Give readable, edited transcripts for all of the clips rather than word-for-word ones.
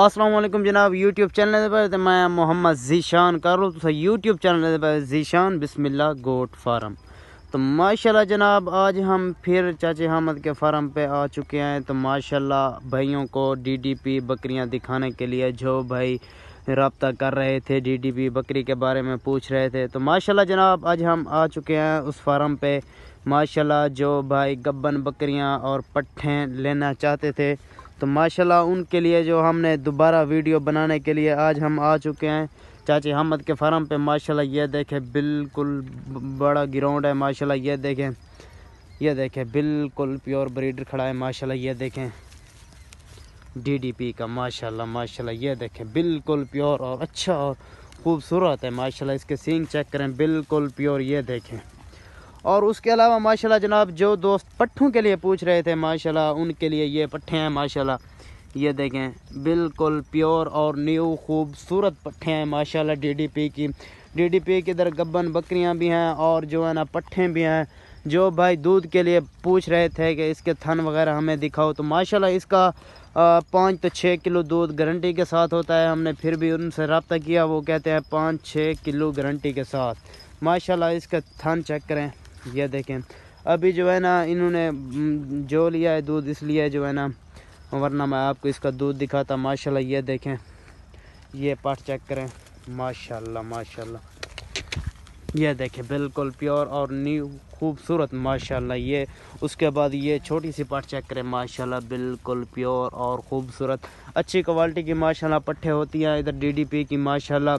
अस्सलाम वालेकुम जनाब यूट्यूब चैनल पर मैं मोहम्मद ज़ीशान कर रहा हूँ यूट्यूब चैनल पर ज़ीशान बिस्मिल्लाह गोट फार्म। तो माशाल्लाह जनाब आज हम फिर चाचे अहमद के फार्म पे आ चुके हैं। तो माशाल्लाह भाइयों को डीडीपी बकरियां दिखाने के लिए जो भाई रब्ता कर रहे थे डीडीपी बकरी के बारे में पूछ रहे थे, तो माशाल्लाह जनाब आज हम आ चुके हैं उस फार्म पे। माशाल्लाह जो भाई गब्बन बकरियां और पट्ठे लेना चाहते थे तो माशाल्लाह उनके लिए जो हमने दोबारा वीडियो बनाने के लिए आज हम आ चुके हैं चाचे अहमद के फार्म पे। माशाल्लाह ये देखें बिल्कुल बड़ा ग्राउंड है। माशाल्लाह ये देखें बिल्कुल प्योर ब्रीडर खड़ा है। माशाल्लाह ये देखें डीडीपी का माशाल्लाह ये देखें बिल्कुल प्योर और अच्छा और खूबसूरत है। माशाल्लाह इसके सींग चेक करें बिल्कुल प्योर ये देखें। और उसके अलावा माशाल्लाह जनाब जो दोस्त पट्ठों के लिए पूछ रहे थे माशाल्लाह उनके लिए ये पट्ठे हैं। माशाल्लाह ये देखें बिल्कुल प्योर और न्यू खूबसूरत पट्ठे हैं। माशाल्लाह डीडीपी की इधर गब्बन बकरियां भी हैं और जो है ना पट्ठे भी हैं। जो भाई दूध के लिए पूछ रहे थे कि इसके थन वगैरह हमें दिखाओ, तो माशाल्लाह इसका 5 से 6 किलो दूध गारंटी के साथ होता है। हमने फिर भी उनसे रब्ता किया, वो कहते हैं 5-6 किलो गारंटी के साथ। माशाल्लाह इसका थन चेक करें ये देखें। अभी जो है ना इन्होंने जो लिया है दूध इसलिए जो है ना, वरना मैं आपको इसका दूध दिखाता। माशाल्लाह ये देखें ये पाठ चेक करें माशाल्लाह ये देखें बिल्कुल प्योर और न्यू खूबसूरत माशाल्लाह ये। उसके बाद ये छोटी सी पाठ चेक करें माशाल्लाह बिल्कुल प्योर और खूबसूरत अच्छी क्वालिटी की माशाल्लाह पट्ठे होती हैं इधर डीडीपी की। माशाल्लाह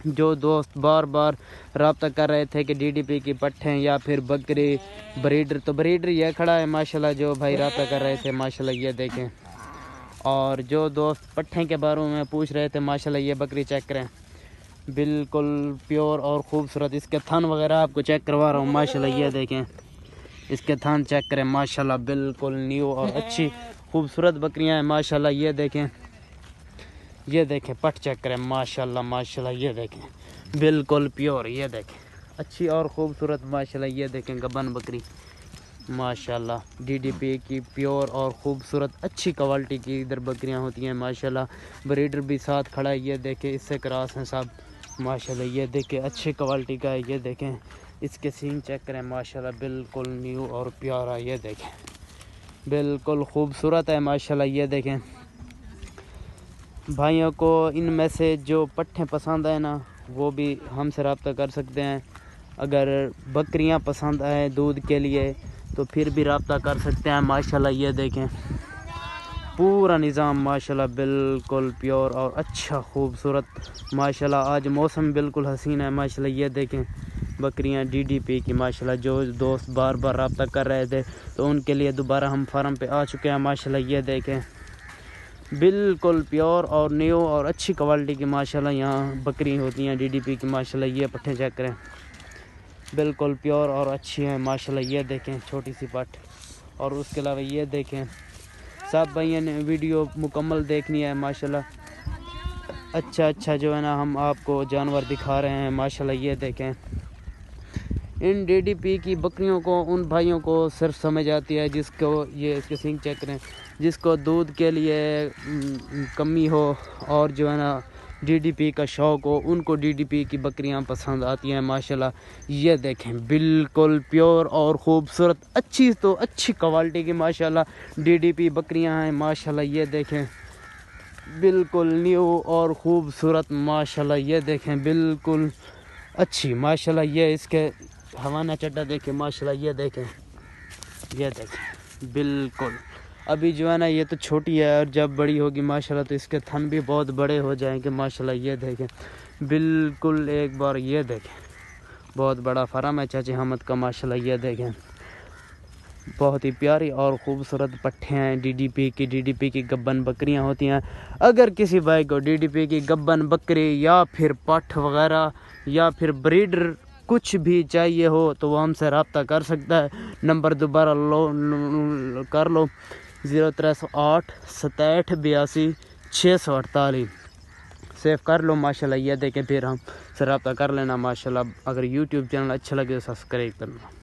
जो दोस्त बार बार रब्ता कर रहे थे कि डीडीपी की पट्ठे या फिर बकरी ब्रीडर, तो ब्रीडर ये खड़ा है माशाल्लाह जो भाई रब्ता कर रहे थे माशाल्लाह ये देखें। और जो दोस्त पट्ठे के बारे में पूछ रहे थे माशाल्लाह ये बकरी चेक करें बिल्कुल प्योर और ख़ूबसूरत। इसके थन वगैरह आपको चेक करवा रहा हूँ माशाल्लाह ये देखें। इसके थन चेक करें माशाल्लाह बिल्कुल न्यू और अच्छी खूबसूरत बकरियाँ हैं। माशाल्लाह ये देखें पट चेक करें माशाल्लाह ये देखें बिल्कुल प्योर ये देखें अच्छी और ख़ूबसूरत। माशाल्लाह ये देखें गब्बन बकरी माशाल्लाह डीडीपी की प्योर और ख़ूबसूरत अच्छी क्वालिटी की इधर बकरियां होती हैं। माशाल्लाह ब्रीडर भी साथ खड़ा है ये देखें, इससे क्रॉस हैं सब। माशाल्लाह ये देखें अच्छी क्वालिटी का है ये देखें। इसके सींग चेक करें माशाल्लाह बिल्कुल न्यू और प्यारा ये देखें बिल्कुल खूबसूरत है। माशाल्लाह ये देखें भाइयों को इनमें से जो पट्ठे पसंद आए ना वो भी हमसे रब्ता कर सकते हैं। अगर बकरियां पसंद आए दूध के लिए तो फिर भी रब्ता कर सकते हैं। माशाल्लाह ये देखें पूरा निज़ाम माशाल्लाह बिल्कुल प्योर और अच्छा खूबसूरत। माशाल्लाह आज मौसम बिल्कुल हसीन है। माशाल्लाह ये देखें बकरियां डीडीपी की माशाल्लाह जो दोस्त बार बार रब्ता कर रहे थे तो उनके लिए दोबारा हम फार्म पे आ चुके हैं। माशाल्लाह ये देखें बिल्कुल प्योर और न्यू और अच्छी क्वालिटी की माशाल्लाह यहाँ बकरी होती हैं डीडीपी की। माशाल्लाह ये पट्ठे चेक करें बिल्कुल प्योर और अच्छी हैं। माशाल्लाह ये देखें छोटी सी पट। और उसके अलावा ये देखें सब भाइयों ने वीडियो मुकम्मल देखनी है। माशाल्लाह अच्छा जो है ना हम आपको जानवर दिखा रहे हैं। माशाल्लाह ये देखें इन डीडीपी की बकरियों को उन भाइयों को सिर्फ समझ आती है जिसको ये इसके सींग चेक करें जिसको दूध के लिए कमी हो और जो है ना डीडीपी का शौक़ हो, उनको डीडीपी की बकरियां पसंद आती हैं। माशाल्लाह ये देखें बिल्कुल प्योर और ख़ूबसूरत अच्छी क्वालिटी की माशाल्लाह डीडीपी बकरियां हैं। माशाल्लाह ये देखें बिल्कुल न्यू और ख़ूबसूरत। माशाल्लाह ये देखें बिल्कुल अच्छी। माशाल्लाह ये इसके हवाना चड्डा देखें माशाल्लाह ये देखें बिल्कुल अभी जो है ना ये तो छोटी है और जब बड़ी होगी माशाल्लाह तो इसके थन भी बहुत बड़े हो जाएंगे। माशाल्लाह ये देखें बिल्कुल एक बार ये देखें बहुत बड़ा फार्म है चाचे अहमद का। माशाल्लाह ये देखें बहुत ही प्यारी और ख़ूबसूरत पट्ठे हैं डीडीपी की गब्बन बकरियां होती हैं। अगर किसी भाई को डीडीपी की गब्बन बकरी या फिर पट्ठ वगैरह या फिर ब्रीडर कुछ भी चाहिए हो तो वो हमसे रब्ता कर सकता है। नंबर दोबारा कर लो 0308 67 82 648 सेव कर लो। माशाल्लाह ये देखें फिर हम से रब्ता कर लेना। माशाल्लाह अगर यूट्यूब चैनल अच्छा लगे तो सब्सक्राइब करना।